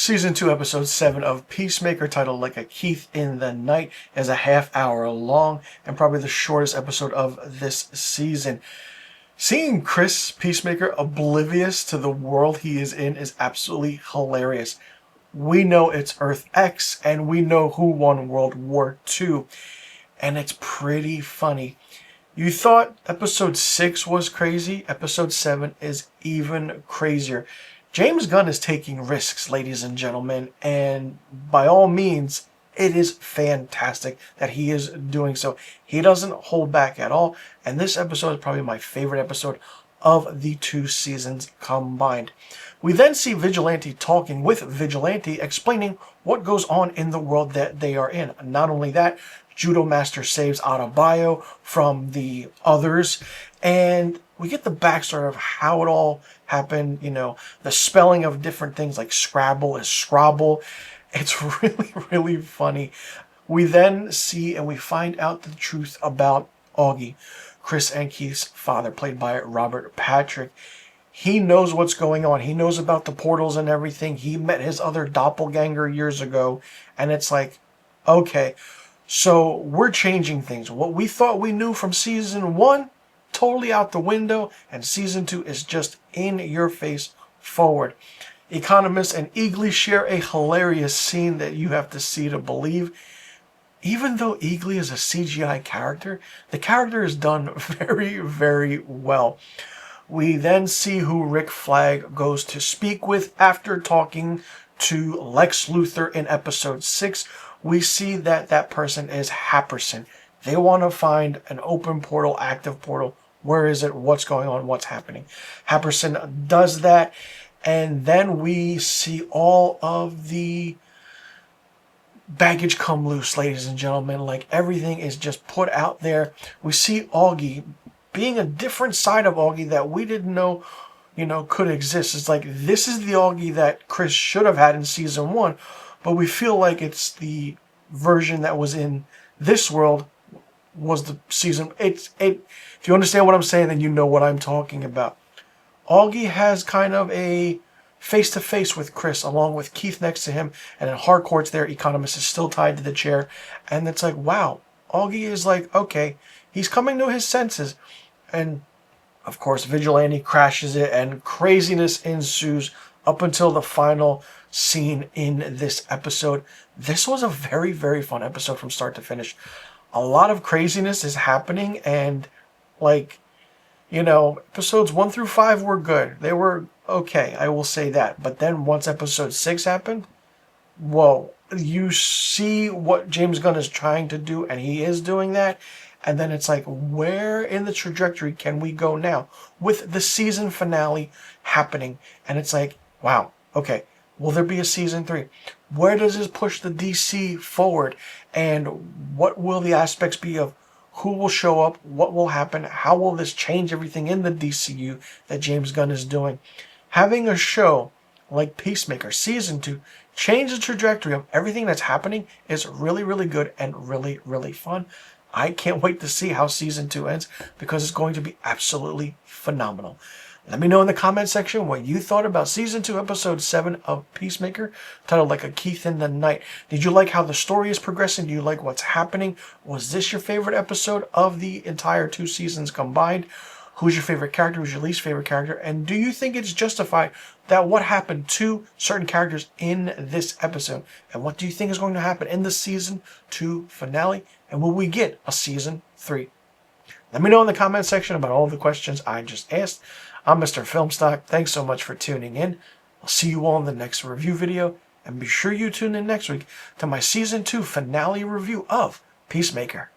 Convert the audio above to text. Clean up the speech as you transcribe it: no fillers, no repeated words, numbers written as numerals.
Season 2, Episode 7 of Peacemaker, titled Like a Keith in the Night, is a half-hour long and probably the shortest episode of this season. Seeing Chris, Peacemaker, oblivious to the world he is in is absolutely hilarious. We know it's Earth X, and we know who won World War II, and it's pretty funny. You thought Episode 6 was crazy? Episode 7 is even crazier. James Gunn is taking risks, ladies and gentlemen, and by all means, it is fantastic that he is doing so. He doesn't hold back at all, and this episode is probably my favorite episode of the two seasons combined. We then see Vigilante talking with Vigilante, explaining what goes on in the world that they are in. Not only that, Judo Master saves Adebayo from the others, and we get the backstory of how it all happened, the spelling of different things like Scrabble is Scrabble. It's really, really funny. We then see and we find out the truth about Augie, Chris and Keith's father, played by Robert Patrick. He knows what's going on. He knows about the portals and everything. He met his other doppelganger years ago, and it's like, okay, so we're changing things. What we thought we knew from season 1, totally out the window, and season 2 is just in your face forward. Economist and Eagly share a hilarious scene that you have to see to believe. Even though Eagly is a CGI character, the character is done very, very well. We then see who Rick Flag goes to speak with after talking to Lex Luthor in episode 6. We see that that person is Happerson. They want to find an open portal, active portal. Where is it? What's going on? What's happening? Happerson does that. And then we see all of the baggage come loose, ladies and gentlemen. Like, everything is just put out there. We see Augie being a different side of Augie that we didn't know, could exist. It's like, this is the Augie that Chris should have had in season 1, but we feel like it's the version that was in this world was the season. If you understand what I'm saying, then you know what I'm talking about. Augie has kind of a face-to-face with Chris, along with Keith next to him, and in Harcourt's there, Economist is still tied to the chair, and it's like, wow, Augie is like, okay, he's coming to his senses, and of course, Vigilante crashes it, and craziness ensues up until the final scene in this episode. This was a very, very fun episode from start to finish. A lot of craziness is happening, and episodes 1 through 5 were good. They were okay, I will say that. But then once episode 6 happened, whoa, you see what James Gunn is trying to do, and he is doing that. And then it's like, where in the trajectory can we go now with the season finale happening? And it's like, wow, okay, will there be a season 3? Where does this push the DC forward? And what will the aspects be of who will show up? What will happen? How will this change everything in the DCU that James Gunn is doing? Having a show like Peacemaker Season 2 change the trajectory of everything that's happening is really, really good and really, really fun. I can't wait to see how Season 2 ends, because it's going to be absolutely phenomenal. Let me know in the comment section what you thought about Season 2, Episode 7 of Peacemaker, titled Like a Keith in the Night. Did you like how the story is progressing? Do you like what's happening? Was this your favorite episode of the entire 2 seasons combined? Who's your favorite character? Who's your least favorite character? And do you think it's justified that what happened to certain characters in this episode? And what do you think is going to happen in the Season 2 finale? And will we get a Season 3? Let me know in the comment section about all the questions I just asked. I'm Mr. Filmstock. Thanks so much for tuning in. I'll see you all in the next review video. And be sure you tune in next week to my Season 2 finale review of Peacemaker.